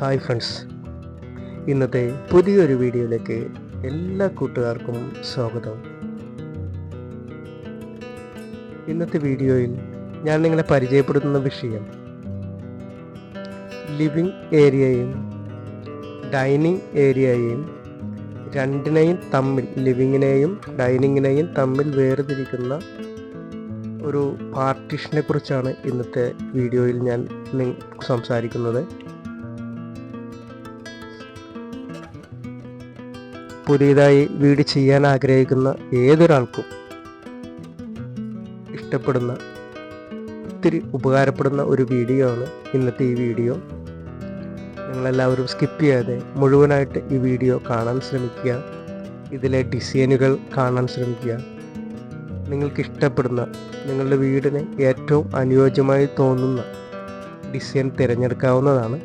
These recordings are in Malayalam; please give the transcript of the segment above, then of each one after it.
ഹായ് ഫ്രണ്ട്സ്, ഇന്നത്തെ പുതിയൊരു വീഡിയോയിലേക്ക് എല്ലാ കൂട്ടുകാർക്കും സ്വാഗതം. ഇന്നത്തെ വീഡിയോയിൽ ഞാൻ നിങ്ങളെ പരിചയപ്പെടുത്തുന്ന വിഷയം ലിവിങ് ഏരിയയും ഡൈനിങ് ഏരിയയും രണ്ടിനെയും തമ്മിൽ, ലിവിങ്ങിനെയും ഡൈനിങ്ങിനെയും തമ്മിൽ വേർതിരിക്കുന്ന ഒരു പാർട്ടീഷനെ കുറിച്ചാണ് ഇന്നത്തെ വീഡിയോയിൽ ഞാൻ സംസാരിക്കുന്നത്. പുതിയതായി വീട് ചെയ്യാൻ ആഗ്രഹിക്കുന്ന ഏതൊരാൾക്കും ഇഷ്ടപ്പെടുന്ന, ഒത്തിരി ഉപകാരപ്പെടുന്ന ഒരു വീഡിയോ ആണ് ഇന്നത്തെ ഈ വീഡിയോ. നിങ്ങളെല്ലാവരും സ്കിപ്പ് ചെയ്യാതെ മുഴുവനായിട്ട് ഈ വീഡിയോ കാണാൻ ശ്രമിക്കുക. ഇതിലെ ഡിസൈനുകൾ കാണാൻ ശ്രമിക്കുക. നിങ്ങൾക്ക് ഇഷ്ടപ്പെടുന്ന, നിങ്ങളുടെ വീടിന് ഏറ്റവും അനുയോജ്യമായി തോന്നുന്ന ഡിസൈൻ തിരഞ്ഞെടുക്കാവുന്നതാണ്.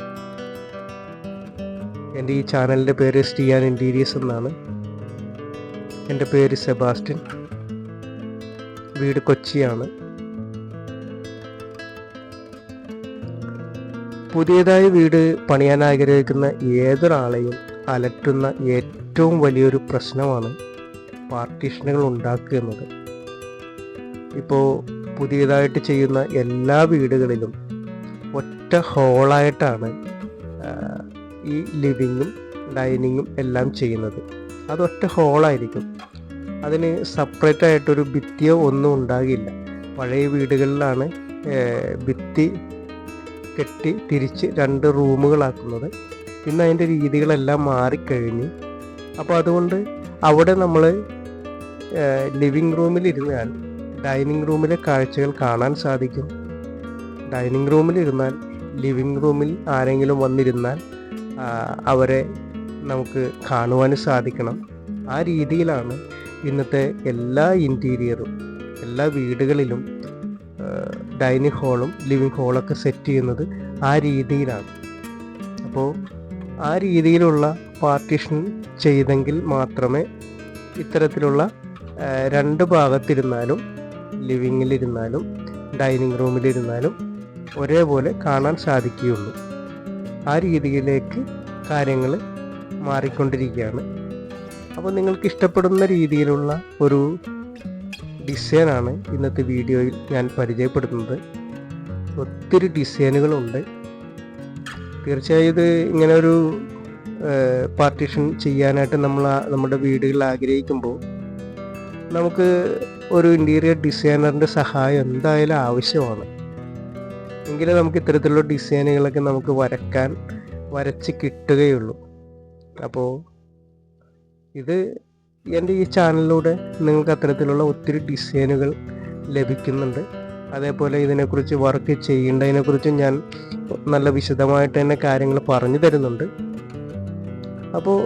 എൻ്റെ ഈ ചാനലിൻ്റെ പേര് സ്റ്റീയാൻ ഇൻറ്റീരിയേഴ്സ് എന്നാണ്. എൻ്റെ പേര് സെബാസ്റ്റ്യൻ. വീട് കൊച്ചിയാണ്. പുതിയതായി വീട് പണിയാൻ ആഗ്രഹിക്കുന്ന ഏതൊരാളെയും അലട്ടുന്ന ഏറ്റവും വലിയൊരു പ്രശ്നമാണ് പാർട്ടീഷനുകൾ ഉണ്ടാക്കുക എന്നത്. ഇപ്പോൾ പുതിയതായിട്ട് ചെയ്യുന്ന എല്ലാ വീടുകളിലും ഒറ്റ ഹോളായിട്ടാണ് ഈ ലിവിങ്ങും ഡൈനിങ്ങും എല്ലാം ചെയ്യുന്നത്. അതൊറ്റ ഹോളായിരിക്കും. അതിന് സെപ്പറേറ്റ് ആയിട്ടൊരു ഭിത്തിയോ ഒന്നും ഉണ്ടാകില്ല. പഴയ വീടുകളിലാണ് ഭിത്തി കെട്ടി തിരിച്ച് 2 റൂമുകളാക്കുന്നത്. ഇന്ന് അതിൻ്റെ രീതികളെല്ലാം മാറിക്കഴിഞ്ഞു. അപ്പോൾ അതുകൊണ്ട് അവിടെ നമ്മൾ ലിവിങ് റൂമിലിരുന്നാൽ ഡൈനിങ് റൂമിലെ കാഴ്ചകൾ കാണാൻ സാധിക്കും. ഡൈനിങ് റൂമിലിരുന്നാൽ ലിവിങ് റൂമിൽ ആരെങ്കിലും വന്നിരുന്നാൽ അവരെ നമുക്ക് കാണുവാനും സാധിക്കണം. ആ രീതിയിലാണ് ഇന്നത്തെ എല്ലാ ഇൻറ്റീരിയറും, എല്ലാ വീടുകളിലും ഡൈനിങ് ഹാളും ലിവിങ് ഹാളൊക്കെ സെറ്റ് ചെയ്യുന്നത് ആ രീതിയിലാണ്. അപ്പോൾ ആ രീതിയിലുള്ള പാർട്ടീഷൻ ചെയ്തെങ്കിൽ മാത്രമേ ഇത്തരത്തിലുള്ള 2 ഭാഗത്തിരുന്നാലും, ലിവിങ്ങിലിരുന്നാലും ഡൈനിങ് റൂമിലിരുന്നാലും ഒരേപോലെ കാണാൻ സാധിക്കുകയുള്ളൂ. ആ രീതിയിലേക്ക് കാര്യങ്ങൾ മാറിക്കൊണ്ടിരിക്കുകയാണ്. അപ്പോൾ നിങ്ങൾക്ക് ഇഷ്ടപ്പെടുന്ന രീതിയിലുള്ള ഒരു ഡിസൈനാണ് ഇന്നത്തെ വീഡിയോയിൽ ഞാൻ പരിചയപ്പെടുത്തുന്നത്. ഒത്തിരി ഡിസൈനുകളുണ്ട്. തീർച്ചയായും ഇത് ഇങ്ങനെ ഒരു പാർട്ടീഷൻ ചെയ്യാനായിട്ട് നമ്മുടെ വീടുകളിൽ ആഗ്രഹിക്കുമ്പോൾ നമുക്ക് ഒരു ഇൻറ്റീരിയർ ഡിസൈനറിൻ്റെ സഹായം എന്തായാലും ആവശ്യമാണ്. എങ്കിലേ നമുക്ക് ഇത്തരത്തിലുള്ള ഡിസൈനുകളൊക്കെ നമുക്ക് വരച്ച് കിട്ടുകയുള്ളൂ. അപ്പോൾ ഇത് എൻ്റെ ഈ ചാനലിലൂടെ നിങ്ങൾക്ക് അത്തരത്തിലുള്ള ഒത്തിരി ഡിസൈനുകൾ ലഭിക്കുന്നുണ്ട്. അതേപോലെ ഇതിനെക്കുറിച്ച് വർക്ക് ചെയ്യേണ്ടതിനെക്കുറിച്ച് ഞാൻ നല്ല വിശദമായിട്ട് തന്നെ കാര്യങ്ങൾ പറഞ്ഞു തരുന്നുണ്ട്. അപ്പോൾ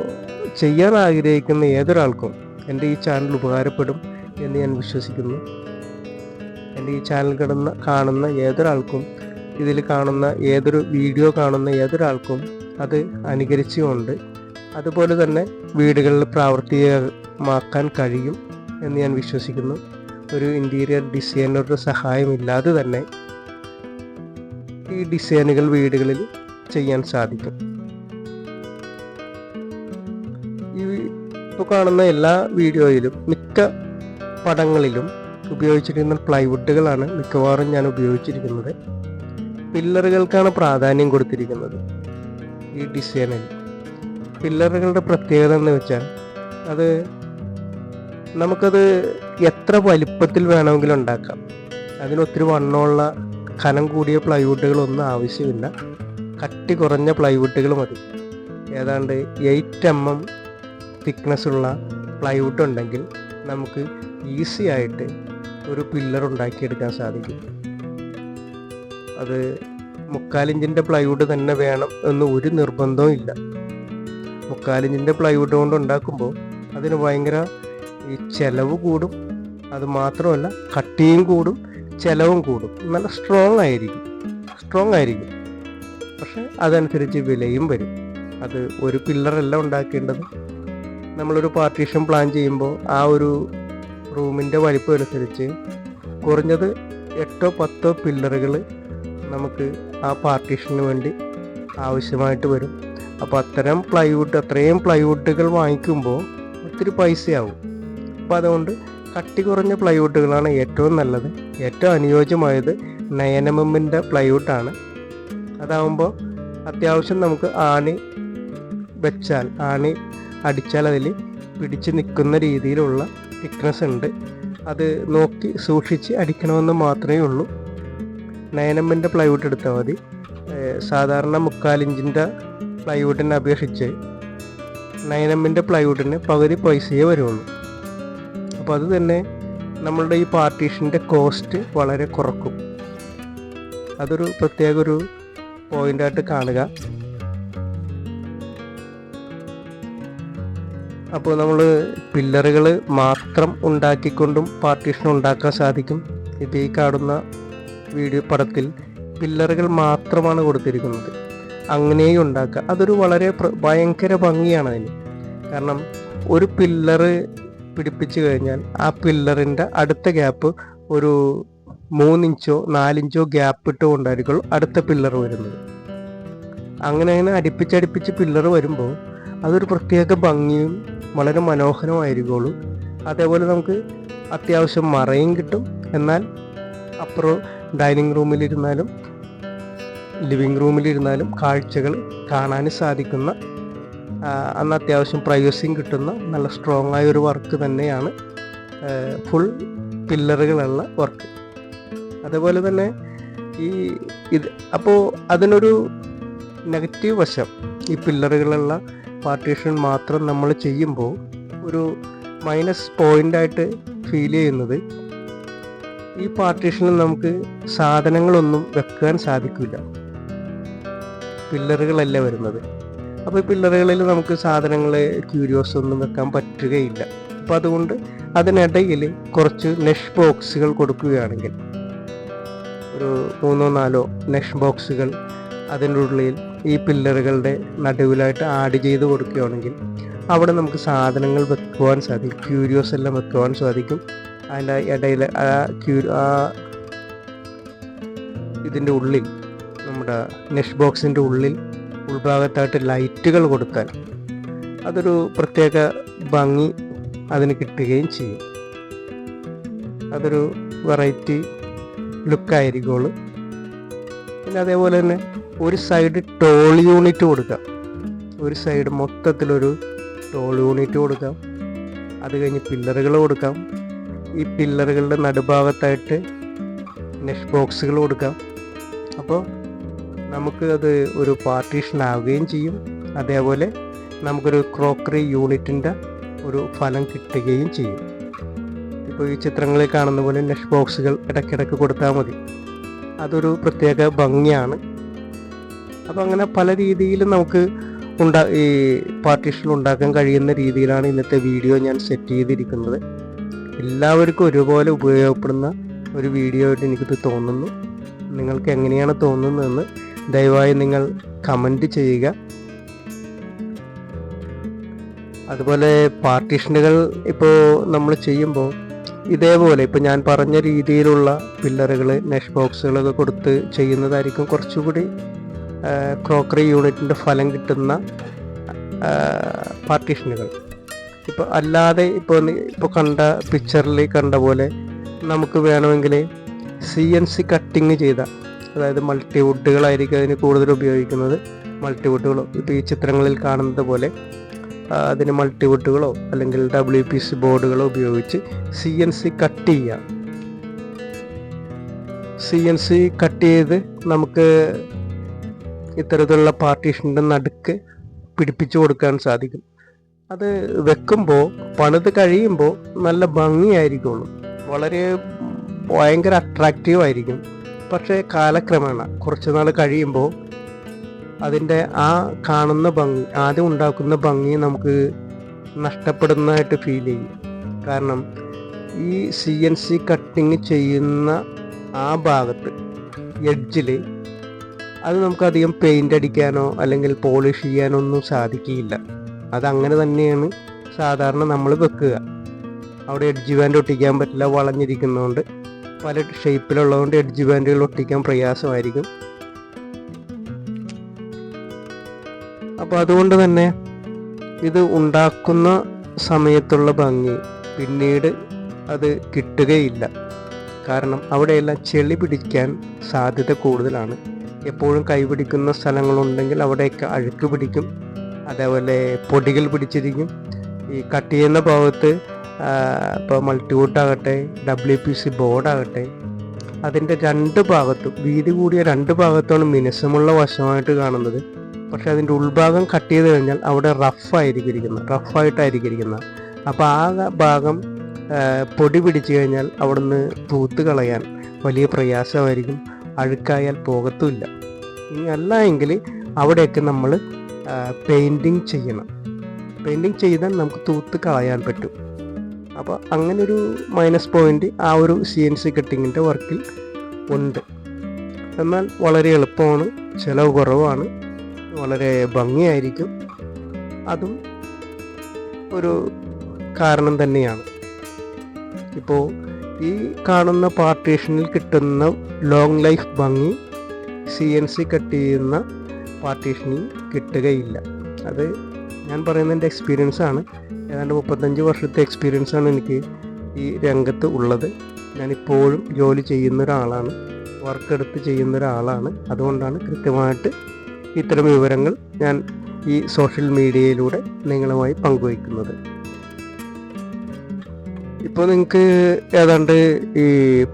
ചെയ്യാൻ ആഗ്രഹിക്കുന്ന ഏതൊരാൾക്കും എൻ്റെ ഈ ചാനൽ ഉപകാരപ്പെടും എന്ന് ഞാൻ വിശ്വസിക്കുന്നു. എൻ്റെ ഈ ചാനൽ കാണുന്ന ഏതൊരാൾക്കും, ഇതിൽ കാണുന്ന ഏതൊരു വീഡിയോ കാണുന്ന ഏതൊരാൾക്കും അത് അനുകരിച്ചുകൊണ്ട് അതുപോലെ തന്നെ വീടുകളിൽ പ്രാവർത്തികമാക്കാൻ കഴിയും എന്ന് ഞാൻ വിശ്വസിക്കുന്നു. ഒരു ഇൻറ്റീരിയർ ഡിസൈനറുടെ സഹായമില്ലാതെ തന്നെ ഈ ഡിസൈനുകൾ വീടുകളിൽ ചെയ്യാൻ സാധിക്കും. ഈ ഇപ്പോൾ കാണുന്ന എല്ലാ വീഡിയോയിലും, മിക്ക പടങ്ങളിലും ഉപയോഗിച്ചിരിക്കുന്ന പ്ലൈവുഡുകളാണ് മിക്കവാറും ഞാൻ ഉപയോഗിച്ചിരിക്കുന്നത്. പില്ലറുകൾക്കാണ് പ്രാധാന്യം കൊടുത്തിരിക്കുന്നത് ഈ ഡിസൈനിൽ. പില്ലറുകളുടെ പ്രത്യേകത എന്ന് വെച്ചാൽ നമുക്കത് എത്ര വലിപ്പത്തിൽ വേണമെങ്കിലും ഉണ്ടാക്കാം. അതിനൊത്തിരി വണ്ണമുള്ള കനം കൂടിയ പ്ലൈവുഡുകളൊന്നും ആവശ്യമില്ല. കട്ടി കുറഞ്ഞ പ്ലൈവുഡുകൾ മതി. ഏതാണ്ട് 8 mm തിക്നെസ്സുള്ള പ്ലൈവുഡ് ഉണ്ടെങ്കിൽ നമുക്ക് ഈസി ആയിട്ട് ഒരു പില്ലർ ഉണ്ടാക്കിയെടുക്കാൻ സാധിക്കും. അത് 3/4 ഇഞ്ചിൻ്റെ പ്ലൈവുഡ് തന്നെ വേണം എന്ന് ഒരു നിർബന്ധവും ഇല്ല. 3/4 ഇഞ്ചിൻ്റെ പ്ലൈവുഡ് കൊണ്ട് ഉണ്ടാക്കുമ്പോൾ അതിന് ഭയങ്കര ചിലവ് കൂടും. അത് മാത്രമല്ല, കട്ടിയും കൂടും, ചിലവും കൂടും. നല്ല സ്ട്രോങ് ആയിരിക്കും. പക്ഷെ അതനുസരിച്ച് വിലയും വരും. അത് ഒരു പില്ലറല്ല ഉണ്ടാക്കേണ്ടത്. നമ്മളൊരു പാർട്ടീഷൻ പ്ലാൻ ചെയ്യുമ്പോൾ ആ ഒരു റൂമിൻ്റെ വലിപ്പം അനുസരിച്ച് കുറഞ്ഞത് 8-10 പില്ലറുകൾ നമുക്ക് ആ പാർട്ടീഷന് വേണ്ടി ആവശ്യമായിട്ട് വരും. അപ്പോൾ അത്രയും പ്ലൈവുഡുകൾ വാങ്ങിക്കുമ്പോൾ ഒത്തിരി പൈസയാവും. അപ്പോൾ അതുകൊണ്ട് കട്ടി കുറഞ്ഞ പ്ലൈവുഡുകളാണ് ഏറ്റവും നല്ലത്. ഏറ്റവും അനുയോജ്യമായത് 9mm പ്ലൈവുഡാണ്. അതാവുമ്പോൾ അത്യാവശ്യം നമുക്ക് ആണി അടിച്ചാൽ അതിൽ പിടിച്ച് നിൽക്കുന്ന രീതിയിലുള്ള തിക്നെസ് ഉണ്ട്. അത് നോക്കി സൂക്ഷിച്ച് അടിക്കണമെന്ന് മാത്രമേ ഉള്ളൂ. 9mm പ്ലൈവുഡ് എടുത്താൽ മതി. സാധാരണ 3/4 ഇഞ്ചിൻ്റെ പ്ലൈവുഡിനെ അപേക്ഷിച്ച് 9mm പ്ലൈവുഡിന് പകുതി പൈസയേ വരുള്ളൂ. അപ്പോൾ അത് തന്നെ നമ്മളുടെ ഈ പാർട്ടീഷൻ്റെ കോസ്റ്റ് വളരെ കുറക്കും. അതൊരു പ്രത്യേക ഒരു പോയിൻ്റായിട്ട് കാണുക. അപ്പോൾ നമ്മൾ പില്ലറുകൾ മാത്രം ഉണ്ടാക്കിക്കൊണ്ടും പാർട്ടീഷൻ ഉണ്ടാക്കാൻ സാധിക്കും. ഇപ്പോൾ ഈ കാണുന്ന വീഡിയോ പടത്തിൽ പില്ലറുകൾ മാത്രമാണ് കൊടുത്തിരിക്കുന്നത്. അങ്ങനെയും ഉണ്ടാക്കുക. അതൊരു ഭയങ്കര ഭംഗിയാണ് അതിന്. കാരണം ഒരു പില്ലറ് പിടിപ്പിച്ചു കഴിഞ്ഞാൽ ആ പില്ലറിൻ്റെ അടുത്ത ഗ്യാപ്പ് ഒരു 3 ഇഞ്ചോ 4 ഇഞ്ചോ ഗ്യാപ്പ് ഇട്ടുകൊണ്ടായിരിക്കും അടുത്ത പില്ലർ വരുന്നത്. അങ്ങനെ അടുപ്പിച്ചടുപ്പിച്ച് പില്ലർ വരുമ്പോൾ അതൊരു പ്രത്യേക ഭംഗിയും വളരെ മനോഹരമായിരിക്കുള്ളൂ. അതേപോലെ നമുക്ക് അത്യാവശ്യം മറയും കിട്ടും. എന്നാൽ അപ്പുറം ഡൈനിങ് റൂമിലിരുന്നാലും ലിവിങ് റൂമിലിരുന്നാലും കാഴ്ചകൾ കാണാൻ സാധിക്കുന്ന, അന്ന് അത്യാവശ്യം പ്രൈവസിയും കിട്ടുന്ന നല്ല സ്ട്രോങ് ആയ ഒരു വർക്ക് തന്നെയാണ് ഫുൾ പില്ലറുകളുള്ള വർക്ക്. അതേപോലെ തന്നെ അപ്പോൾ അതിനൊരു നെഗറ്റീവ് വശം, ഈ പില്ലറുകളുള്ള പാർട്ടീഷൻ മാത്രം നമ്മൾ ചെയ്യുമ്പോൾ ഒരു മൈനസ് പോയിൻ്റായിട്ട് ഫീൽ ചെയ്യുന്നത്, ഈ പാർട്ടീഷനിൽ നമുക്ക് സാധനങ്ങളൊന്നും വെക്കാൻ സാധിക്കില്ല. പില്ലറുകളല്ല വരുന്നത്. അപ്പോൾ ഈ പില്ലറുകളിൽ നമുക്ക് സാധനങ്ങൾ ക്യൂരിയോസ് ഒന്നും വെക്കാൻ പറ്റുകയില്ല. അപ്പോൾ അതുകൊണ്ട് അതിനിടയിൽ കുറച്ച് നെഷ് ബോക്സുകൾ കൊടുക്കുകയാണെങ്കിൽ, ഒരു 3-4 നെഷ് ബോക്സുകൾ അതിൻ്റെ ഉള്ളിൽ ഈ പില്ലറുകളുടെ നടുവിലായിട്ട് ആഡ് ചെയ്ത് കൊടുക്കുകയാണെങ്കിൽ അവിടെ നമുക്ക് സാധനങ്ങൾ വെക്കുവാൻ സാധിക്കും. ക്യൂരിയോസ് എല്ലാം വെക്കുവാൻ സാധിക്കും. അതിൻ്റെ ഇടയിൽ ഇതിൻ്റെ ഉള്ളിൽ, നമ്മുടെ നെഷ് ബോക്സിൻ്റെ ഉൾഭാഗത്തായിട്ട് ലൈറ്റുകൾ കൊടുത്താൽ അതൊരു പ്രത്യേക ഭംഗി അതിന് കിട്ടുകയും ചെയ്യും. അതൊരു വെറൈറ്റി ലുക്കായിരിക്കുള്ളൂ. പിന്നെ അതേപോലെ തന്നെ ഒരു സൈഡ് ടോൾ യൂണിറ്റ് കൊടുക്കാം. ഒരു സൈഡ് മൊത്തത്തിലൊരു ടോൾ യൂണിറ്റ് കൊടുക്കാം. അത് കഴിഞ്ഞ് പില്ലറുകൾ കൊടുക്കാം. ഈ പില്ലറുകളുടെ നടുഭാഗത്തായിട്ട് നെഷ് ബോക്സുകൾ കൊടുക്കാം. അപ്പോൾ നമുക്ക് അത് ഒരു പാർട്ടീഷൻ ആവുകയും ചെയ്യും. അതേപോലെ നമുക്കൊരു ക്രോക്കറി യൂണിറ്റിൻ്റെ ഒരു ഫലം കിട്ടുകയും ചെയ്യും. ഇപ്പോൾ ഈ ചിത്രങ്ങളിൽ കാണുന്ന പോലെ നെഷ് ബോക്സുകൾ ഇടയ്ക്കിടയ്ക്ക് കൊടുത്താൽ മതി. അതൊരു പ്രത്യേക ഭംഗിയാണ്. അപ്പോൾ അങ്ങനെ പല രീതിയിലും നമുക്ക് ഈ പാർട്ടീഷൻ ഉണ്ടാക്കാൻ കഴിയുന്ന രീതിയിലാണ് ഇന്നത്തെ വീഡിയോ ഞാൻ സെറ്റ് ചെയ്തിരിക്കുന്നത്. എല്ലാവർക്കും ഒരുപോലെ ഉപയോഗപ്പെടുന്ന ഒരു വീഡിയോ ആയിട്ട് എനിക്കിത് തോന്നുന്നു. നിങ്ങൾക്ക് എങ്ങനെയാണ് തോന്നുന്നതെന്ന് ദയവായി നിങ്ങൾ കമൻറ്റ് ചെയ്യുക. അതുപോലെ പാർട്ടീഷനുകൾ ഇപ്പോൾ നമ്മൾ ചെയ്യുമ്പോൾ ഇതേപോലെ ഇപ്പോൾ ഞാൻ പറഞ്ഞ രീതിയിലുള്ള പില്ലറുകൾ, നെഷ് ബോക്സുകളൊക്കെ കൊടുത്ത് ചെയ്യുന്നതായിരിക്കും കുറച്ചുകൂടി ക്രോക്കറി യൂണിറ്റിൻ്റെ ഫലം കിട്ടുന്ന പാർട്ടീഷനുകൾ. ഇപ്പോൾ അല്ലാതെ ഇപ്പോൾ കണ്ട പിക്ചറിൽ കണ്ട പോലെ നമുക്ക് വേണമെങ്കിൽ CNC കട്ടിങ് ചെയ്ത, അതായത് മൾട്ടിവുഡുകളായിരിക്കും അതിന് കൂടുതൽ ഉപയോഗിക്കുന്നത്. മൾട്ടിവുഡുകളോ ഇപ്പോൾ ഈ ചിത്രങ്ങളിൽ കാണുന്നത് പോലെ അതിന് മൾട്ടിവുഡുകളോ അല്ലെങ്കിൽ WPC ബോർഡുകളോ ഉപയോഗിച്ച് CNC കട്ട് ചെയ്യാം. CNC കട്ട് ചെയ്ത് നമുക്ക് ഇത്തരത്തിലുള്ള പാർട്ടീഷൻ്റെ നടുക്ക് പിടിപ്പിച്ചു കൊടുക്കാൻ സാധിക്കും. അത് വെക്കുമ്പോൾ പണിത് കഴിയുമ്പോൾ നല്ല ഭംഗിയായിരിക്കുള്ളൂ, ഭയങ്കര അട്രാക്റ്റീവ് ആയിരിക്കും. പക്ഷേ കാലക്രമേണ കുറച്ച് നാൾ കഴിയുമ്പോൾ അതിൻ്റെ ആ കാണുന്ന ഭംഗി, ആദ്യം ഉണ്ടാക്കുന്ന ഭംഗി നമുക്ക് നഷ്ടപ്പെടുന്നതായിട്ട് ഫീൽ ചെയ്യും. കാരണം ഈ CNC കട്ടിങ് ചെയ്യുന്ന ആ ഭാഗത്ത് എഡ്ജിൽ അത് നമുക്കധികം പെയിൻ്റ് അടിക്കാനോ അല്ലെങ്കിൽ പോളിഷ് ചെയ്യാനോ ഒന്നും സാധിക്കില്ല. അതങ്ങനെ തന്നെയാണ് സാധാരണ നമ്മൾ വെക്കുക. അവിടെ എഡ്ജ് ബാൻഡ് ഒട്ടിക്കാൻ പറ്റില്ല, വളഞ്ഞിരിക്കുന്നതുകൊണ്ട്. പല ഷേപ്പിലുള്ളതുകൊണ്ട് എഡ്ജ് ബാൻഡുകൾ ഒട്ടിക്കാൻ പ്രയാസമായിരിക്കും. അപ്പോൾ അതുകൊണ്ട് തന്നെ ഇത് ഉണ്ടാക്കുന്ന സമയത്തുള്ള ഭംഗി പിന്നീട് അത് കിട്ടുകയില്ല. കാരണം അവിടെയെല്ലാം ചെളി പിടിക്കാൻ സാധ്യത കൂടുതലാണ്. എപ്പോഴും കൈപിടിക്കുന്ന സ്ഥലങ്ങളുണ്ടെങ്കിൽ അവിടെയൊക്കെ അഴുക്ക് പിടിക്കും, അതേപോലെ പൊടികൾ പിടിച്ചിരിക്കും. ഈ കട്ട് ചെയ്യുന്ന ഭാഗത്ത് ഇപ്പോൾ മൾട്ടിവുഡാകട്ടെ WPC ബോർഡാകട്ടെ, അതിൻ്റെ രണ്ട് ഭാഗത്തും വീതി കൂടിയ രണ്ട് ഭാഗത്താണ് മിനുസമുള്ള വശമായിട്ട് കാണുന്നത്. പക്ഷെ അതിൻ്റെ ഉൾഭാഗം കട്ട് ചെയ്ത് കഴിഞ്ഞാൽ അവിടെ റഫായിട്ടായിരിക്കും ഇരിക്കുന്നത്. അപ്പോൾ ആ ഭാഗം പൊടി പിടിച്ചു കഴിഞ്ഞാൽ അവിടുന്ന് തൂത്ത് കളയാൻ വലിയ പ്രയാസമായിരിക്കും, അഴുക്കായാൽ പോകത്തുമില്ല. ഇനി അല്ല എങ്കിൽ അവിടെയൊക്കെ നമ്മൾ പെയിൻറ്റിങ് ചെയ്യണം. പെയിൻറ്റിങ് ചെയ്താൽ നമുക്ക് തൂത്ത് കളയാൻ പറ്റും. അപ്പോൾ അങ്ങനൊരു മൈനസ് പോയിൻ്റ് ആ ഒരു CNC കട്ടിങ്ങിൻ്റെ വർക്കിൽ ഉണ്ട്. എന്നാൽ വളരെ എളുപ്പമാണ്, ചിലവ് കുറവാണ്, വളരെ ഭംഗിയായിരിക്കും. അതും ഒരു കാരണം തന്നെയാണ്. ഇപ്പോൾ ഈ കാണുന്ന പാർട്ടീഷനിൽ കിട്ടുന്ന ലോങ് ലൈഫ് ഭംഗി CNC കട്ട് ചെയ്യുന്ന പാർട്ടീഷനിൽ കിട്ടുകയില്ല. അത് ഞാൻ പറയുന്ന എൻ്റെ എക്സ്പീരിയൻസാണ്. ഏതാണ്ട് 35 വർഷത്തെ എക്സ്പീരിയൻസാണ് എനിക്ക് ഈ രംഗത്ത് ഉള്ളത്. ഞാനിപ്പോഴും ജോലി ചെയ്യുന്ന ഒരാളാണ്, വർക്കെടുത്ത് ചെയ്യുന്ന ഒരാളാണ്. അതുകൊണ്ടാണ് കൃത്യമായിട്ട് ഇത്തരം വിവരങ്ങൾ ഞാൻ ഈ സോഷ്യൽ മീഡിയയിലൂടെ നിങ്ങളുമായി പങ്കുവയ്ക്കുന്നത്. ഇപ്പോൾ നിങ്ങൾക്ക് ഏതാണ്ട് ഈ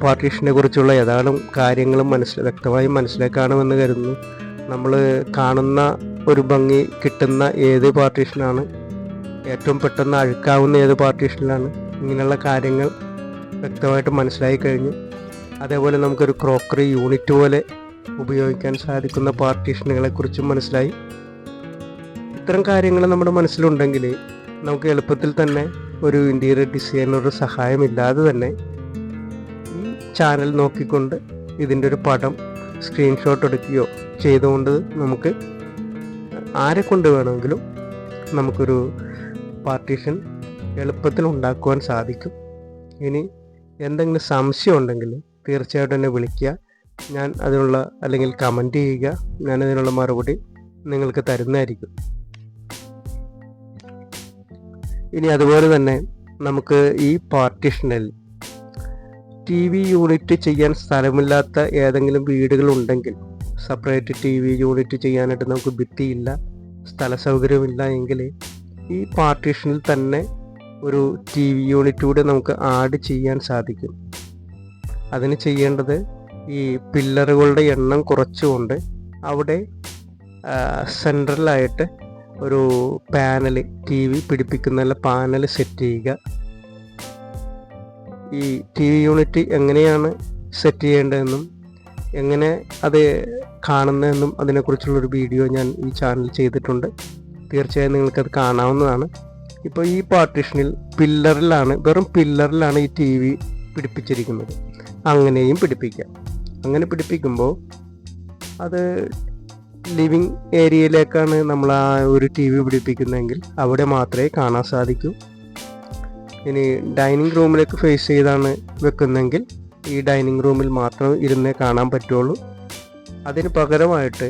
പാർട്ടീഷനെ കുറിച്ചുള്ള ഏതാനും കാര്യങ്ങളും വ്യക്തമായി മനസ്സിലാക്കാണമെന്ന് കരുതുന്നു. നമ്മൾ കാണുന്ന ഒരു ഭംഗി കിട്ടുന്ന ഏത് പാർട്ടീഷനാണ്, ഏറ്റവും പെട്ടെന്ന് അഴുക്കാവുന്ന ഏത് പാർട്ടീഷനിലാണ്, ഇങ്ങനെയുള്ള കാര്യങ്ങൾ വ്യക്തമായിട്ട് മനസ്സിലായി കഴിഞ്ഞു. അതേപോലെ നമുക്കൊരു ക്രോക്കറി യൂണിറ്റ് പോലെ ഉപയോഗിക്കാൻ സാധിക്കുന്ന പാർട്ടീഷനുകളെക്കുറിച്ചും മനസ്സിലായി. ഇത്തരം കാര്യങ്ങൾ നമ്മുടെ മനസ്സിലുണ്ടെങ്കിൽ നമുക്ക് എളുപ്പത്തിൽ തന്നെ ഒരു ഇൻറ്റീരിയർ ഡിസൈനറുടെ സഹായമില്ലാതെ തന്നെ ഈ ചാനൽ നോക്കിക്കൊണ്ട് ഇതിൻ്റെ ഒരു പടം സ്ക്രീൻഷോട്ട് എടുക്കുകയോ ചെയ്തുകൊണ്ട് നമുക്ക് ആരെ കൊണ്ട് വേണമെങ്കിലും നമുക്കൊരു പാർട്ടീഷൻ എളുപ്പത്തിൽ ഉണ്ടാക്കുവാൻ സാധിക്കും. ഇനി എന്തെങ്കിലും സംശയം ഉണ്ടെങ്കിൽ തീർച്ചയായിട്ടും എന്നെ വിളിക്കുക. ഞാൻ അതിനുള്ള അല്ലെങ്കിൽ കമൻറ്റ് ചെയ്യുക, ഞാനതിനുള്ള മറുപടി നിങ്ങൾക്ക് തരുന്നതായിരിക്കും. ഇനി അതുപോലെ തന്നെ നമുക്ക് ഈ പാർട്ടീഷനിൽ TV യൂണിറ്റ് ചെയ്യാൻ സ്ഥലമില്ലാത്ത ഏതെങ്കിലും വീടുകളുണ്ടെങ്കിൽ, സെപ്പറേറ്റ് TV യൂണിറ്റ് ചെയ്യാനായിട്ട് നമുക്ക് ഭിത്തിയില്ല, സ്ഥല സൗകര്യമില്ല എങ്കിൽ ഈ പാർട്ടീഷനിൽ തന്നെ ഒരു TV യൂണിറ്റ് കൂടെ നമുക്ക് ആഡ് ചെയ്യാൻ സാധിക്കും. അതിന് ചെയ്യേണ്ടത് ഈ പില്ലറുകളുടെ എണ്ണം കുറച്ചുകൊണ്ട് അവിടെ സെൻട്രലായിട്ട് ഒരു പാനൽ, TV പിടിപ്പിക്കുന്ന പാനൽ സെറ്റ് ചെയ്യുക. ഈ TV യൂണിറ്റ് എങ്ങനെയാണ് സെറ്റ് ചെയ്യേണ്ടതെന്നും എങ്ങനെ അത് കാണുന്നതെന്നും അതിനെക്കുറിച്ചുള്ളൊരു വീഡിയോ ഞാൻ ഈ ചാനൽ ചെയ്തിട്ടുണ്ട്. തീർച്ചയായും നിങ്ങൾക്കത് കാണാവുന്നതാണ്. ഇപ്പോൾ ഈ പാർട്ടീഷനിൽ വെറും പില്ലറിലാണ് ഈ TV പിടിപ്പിച്ചിരിക്കുന്നത്. അങ്ങനെയും പിടിപ്പിക്കാം. അങ്ങനെ പിടിപ്പിക്കുമ്പോൾ അത് ലിവിങ് ഏരിയയിലേക്കാണ് നമ്മൾ ആ ഒരു TV പിടിപ്പിക്കുന്നതെങ്കിൽ അവിടെ മാത്രമേ കാണാൻ സാധിക്കൂ. ഇനി ഡൈനിങ് റൂമിലേക്ക് ഫേസ് ചെയ്താണ് വെക്കുന്നതെങ്കിൽ ഈ ഡൈനിങ് റൂമിൽ മാത്രം ഇരുന്നേ കാണാൻ പറ്റുള്ളൂ. അതിന് പകരമായിട്ട്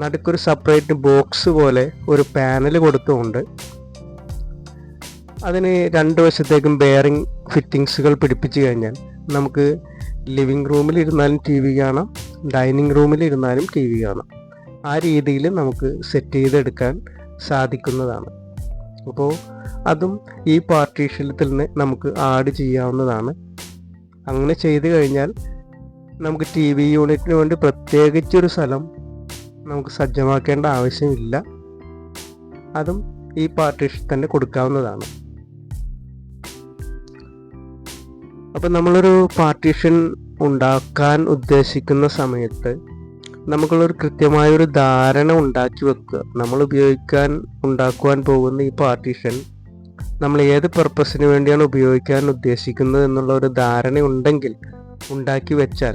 നടുക്കൊരു സെപ്പറേറ്റ് ബോക്സ് പോലെ ഒരു പാനൽ കൊടുത്തുകൊണ്ട് അതിന് രണ്ട് വശത്തേക്കും ബെയറിംഗ് ഫിറ്റിങ്സുകൾ പിടിപ്പിച്ചു കഴിഞ്ഞാൽ നമുക്ക് ലിവിങ് റൂമിൽ ഇരുന്നാലും TV കാണാം, ഡൈനിങ് റൂമിൽ ഇരുന്നാലും TV കാണാം. ആ രീതിയിൽ നമുക്ക് സെറ്റ് ചെയ്തെടുക്കാൻ സാധിക്കുന്നതാണ്. അപ്പോൾ അതും ഈ പാർട്ടീഷനിൽ തന്നെ നമുക്ക് ആഡ് ചെയ്യാവുന്നതാണ്. അങ്ങനെ ചെയ്തു കഴിഞ്ഞാൽ നമുക്ക് TV യൂണിറ്റിന് വേണ്ടി പ്രത്യേകിച്ചൊരു സ്ഥലം നമുക്ക് സജ്ജമാക്കേണ്ട ആവശ്യമില്ല. അതും ഈ പാർട്ടീഷൻ തന്നെ കൊടുക്കാവുന്നതാണ്. അപ്പം നമ്മളൊരു പാർട്ടീഷൻ ഉണ്ടാക്കാൻ ഉദ്ദേശിക്കുന്ന സമയത്ത് നമുക്കുള്ളൊരു കൃത്യമായൊരു ധാരണ ഉണ്ടാക്കി വെക്കുക. നമ്മൾ ഉണ്ടാക്കുവാൻ പോകുന്ന ഈ പാർട്ടീഷൻ നമ്മൾ ഏത് പർപ്പസിന് വേണ്ടിയാണ് ഉപയോഗിക്കാൻ ഉദ്ദേശിക്കുന്നത് എന്നുള്ള ഒരു ധാരണ ഉണ്ടെങ്കിൽ ഉണ്ടാക്കി വെച്ചാൽ,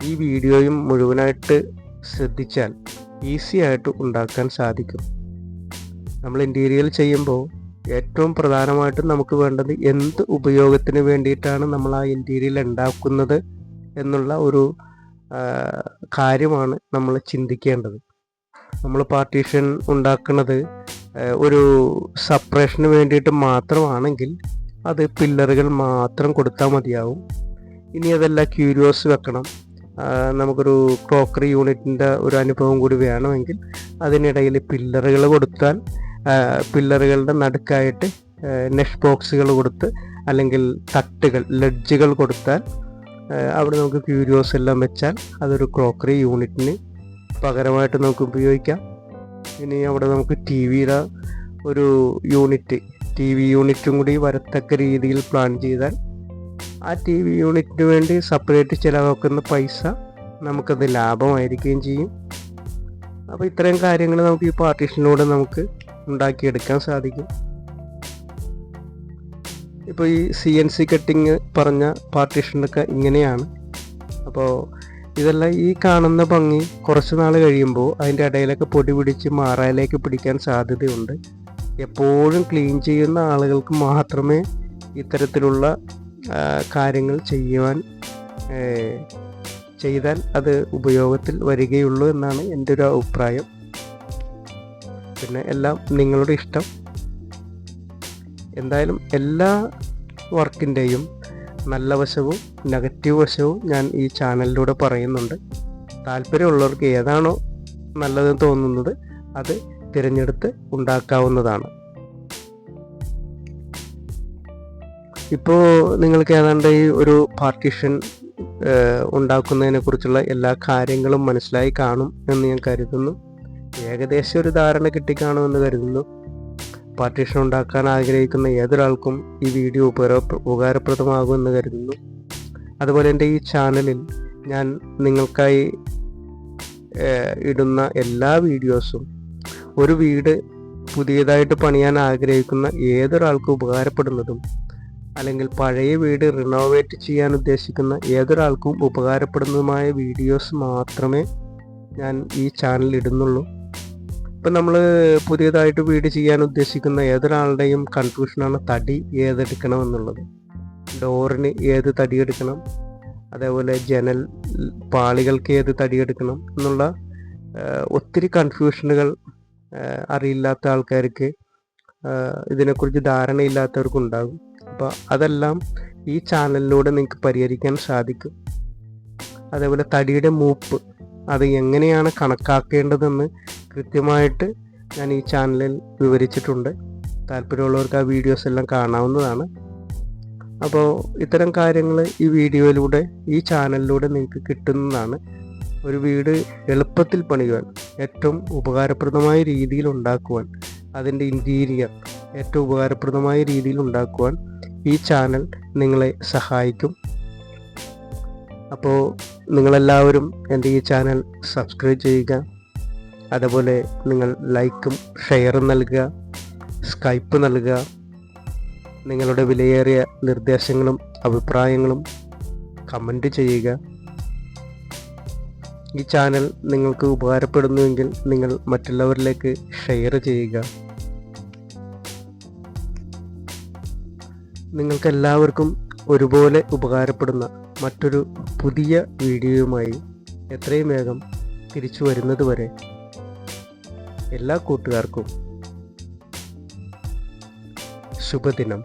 ഈ വീഡിയോയും മുഴുവനായിട്ട് ശ്രദ്ധിച്ചാൽ ഈസി ആയിട്ട് ഉണ്ടാക്കാൻ സാധിക്കും. നമ്മൾ ഇൻറ്റീരിയർ ചെയ്യുമ്പോൾ ഏറ്റവും പ്രധാനമായിട്ടും നമുക്ക് വേണ്ടത് എന്ത് ഉപയോഗത്തിന് വേണ്ടിയിട്ടാണ് നമ്മൾ ആ ഇൻറ്റീരിയർ ഉണ്ടാക്കുന്നത് എന്നുള്ള ഒരു കാര്യമാണ് നമ്മൾ ചിന്തിക്കേണ്ടത്. നമ്മൾ പാർട്ടീഷൻ ഉണ്ടാക്കുന്നത് ഒരു സെപ്പറേഷന് വേണ്ടിയിട്ട് മാത്രമാണെങ്കിൽ അത് പില്ലറുകൾ മാത്രം കൊടുത്താൽ മതിയാവും. ഇനി അതല്ല ക്യൂരിയോസ് വെക്കണം, നമുക്കൊരു ക്രോക്കറി യൂണിറ്റിൻ്റെ ഒരു അനുഭവം കൂടി വേണമെങ്കിൽ അതിനിടയിൽ പില്ലറുകൾ കൊടുത്താൽ, പില്ലറുകളുടെ നടുക്കായിട്ട് നെഷ് ബോക്സുകൾ കൊടുത്ത് അല്ലെങ്കിൽ തട്ടുകൾ ലെഡ്ജുകൾ കൊടുത്താൽ അവിടെ നമുക്ക് ക്യൂരിയോസ് എല്ലാം വെച്ചാൽ അതൊരു ക്രോക്കറി യൂണിറ്റിന് പകരമായിട്ട് നമുക്ക് ഉപയോഗിക്കാം. ഇനി അവിടെ നമുക്ക് ടി വിയുടെ ഒരു യൂണിറ്റ്, ടി വി യൂണിറ്റും കൂടി വരത്തക്ക രീതിയിൽ പ്ലാൻ ചെയ്താൽ ആ ടി വി യൂണിറ്റിന് വേണ്ടി സെപ്പറേറ്റ് ചിലവാക്കുന്ന പൈസ നമുക്കത് ലാഭമായിരിക്കുകയും ചെയ്യും. അപ്പോൾ ഇത്രയും കാര്യങ്ങൾ നമുക്ക് ഈ പാർട്ടീഷനിലൂടെ നമുക്ക് ഉണ്ടാക്കിയെടുക്കാൻ സാധിക്കും. ഇപ്പോൾ ഈ CNC കട്ടിങ് പറഞ്ഞ പാർട്ടീഷനൊക്കെ ഇങ്ങനെയാണ്. അപ്പോൾ ഇതെല്ലാം ഈ കാണുന്ന ഭംഗി കുറച്ച് നാൾ കഴിയുമ്പോൾ അതിൻ്റെ ഇടയിലൊക്കെ പൊടി പിടിച്ച് മാറായിലേക്ക് പിടിക്കാൻ സാധ്യതയുണ്ട്. എപ്പോഴും ക്ലീൻ ചെയ്യുന്ന ആളുകൾക്ക് മാത്രമേ ഇത്തരത്തിലുള്ള കാര്യങ്ങൾ ചെയ്താൽ അത് ഉപയോഗത്തിൽ വരികയുള്ളൂ എന്നാണ് എൻ്റെ ഒരു അഭിപ്രായം. പിന്നെ എല്ലാം നിങ്ങളുടെ ഇഷ്ടം. എന്തായാലും എല്ലാ വർക്കിൻ്റെയും നല്ല വശവും നെഗറ്റീവ് വശവും ഞാൻ ഈ ചാനലിലൂടെ പറയുന്നുണ്ട്. താല്പര്യമുള്ളവർക്ക് ഏതാണോ നല്ലതെന്ന് തോന്നുന്നത് അത് തിരഞ്ഞെടുത്ത് ഉണ്ടാക്കാവുന്നതാണ്. ഇപ്പോൾ നിങ്ങൾക്ക് ഏതാണ്ട് ഈ ഒരു പാർട്ടീഷൻ ഉണ്ടാക്കുന്നതിനെ കുറിച്ചുള്ള എല്ലാ കാര്യങ്ങളും മനസ്സിലായി കാണും എന്ന് ഞാൻ കരുതുന്നു. ഏകദേശം ഒരു ധാരണ കിട്ടിക്കാണുമെന്ന് കരുതുന്നു. പാർട്ടീഷൻ ഉണ്ടാക്കാൻ ആഗ്രഹിക്കുന്ന ഏതൊരാൾക്കും ഈ വീഡിയോ ഉപകാരപ്രദമാകുമെന്ന് കരുതുന്നു. അതുപോലെ എൻ്റെ ഈ ചാനലിൽ ഞാൻ നിങ്ങൾക്കായി ഇടുന്ന എല്ലാ വീഡിയോസും ഒരു വീട് പുതിയതായിട്ട് പണിയാൻ ആഗ്രഹിക്കുന്ന ഏതൊരാൾക്കും ഉപകാരപ്പെടുന്നതും, അല്ലെങ്കിൽ പഴയ വീട് റിനോവേറ്റ് ചെയ്യാൻ ഉദ്ദേശിക്കുന്ന ഏതൊരാൾക്കും ഉപകാരപ്പെടുന്നതുമായ വീഡിയോസ് മാത്രമേ ഞാൻ ഈ ചാനലിൽ ഇടുന്നുള്ളൂ. ഇപ്പം നമ്മൾ പുതിയതായിട്ട് വീട് ചെയ്യാൻ ഉദ്ദേശിക്കുന്ന ഏതൊരാളുടെയും കൺഫ്യൂഷനാണ് തടി ഏതെടുക്കണം എന്നുള്ളത്. ഡോറിന് ഏത് തടി എടുക്കണം, അതേപോലെ ജനൽ പാളികൾക്ക് ഏത് തടി എടുക്കണം എന്നുള്ള ഒത്തിരി കൺഫ്യൂഷനുകൾ അറിയില്ലാത്ത ആൾക്കാർക്ക്, ഇതിനെക്കുറിച്ച് ധാരണയില്ലാത്തവർക്കുണ്ടാകും. അപ്പോൾ അതെല്ലാം ഈ ചാനലിലൂടെ നിങ്ങൾക്ക് പരിഹരിക്കാൻ സാധിക്കും. അതേപോലെ തടിയുടെ മൂപ്പ് അത് എങ്ങനെയാണ് കണക്കാക്കേണ്ടതെന്ന് കൃത്യമായിട്ട് ഞാൻ ഈ ചാനലിൽ വിവരിച്ചിട്ടുണ്ട്. താല്പര്യമുള്ളവർക്ക് ആ വീഡിയോസ് എല്ലാം കാണാവുന്നതാണ്. അപ്പോൾ ഇത്തരം കാര്യങ്ങൾ ഈ വീഡിയോയിലൂടെ, ഈ ചാനലിലൂടെ നിങ്ങൾക്ക് കിട്ടുന്നതാണ്. ഒരു വീട് എളുപ്പത്തിൽ പണിയുവാൻ, ഏറ്റവും ഉപകാരപ്രദമായ രീതിയിൽ ഉണ്ടാക്കുവാൻ, അതിൻ്റെ ഇൻറ്റീരിയർ ഏറ്റവും ഉപകാരപ്രദമായ രീതിയിൽ ഉണ്ടാക്കുവാൻ ഈ ചാനൽ നിങ്ങളെ സഹായിക്കും. അപ്പോൾ നിങ്ങളെല്ലാവരും എൻ്റെ ഈ ചാനൽ സബ്സ്ക്രൈബ് ചെയ്യുക. അതുപോലെ നിങ്ങൾ ലൈക്കും ഷെയറും നൽകുക, സ്കൈപ്പ് നൽകുക. നിങ്ങളുടെ വിലയേറിയ നിർദ്ദേശങ്ങളും അഭിപ്രായങ്ങളും കമൻറ്റ് ചെയ്യുക. ഈ ചാനൽ നിങ്ങൾക്ക് ഉപകാരപ്പെടുന്നുവെങ്കിൽ നിങ്ങൾ മറ്റുള്ളവരിലേക്ക് ഷെയർ ചെയ്യുക. നിങ്ങൾക്കെല്ലാവർക്കും ഒരുപോലെ ഉപകാരപ്പെടുന്ന മറ്റൊരു പുതിയ വീഡിയോയുമായി എത്രയും വേഗം തിരിച്ചു വരുന്നത് വരെ എല്ലാ കൂട്ടുകാർക്കും ശുഭദിനം.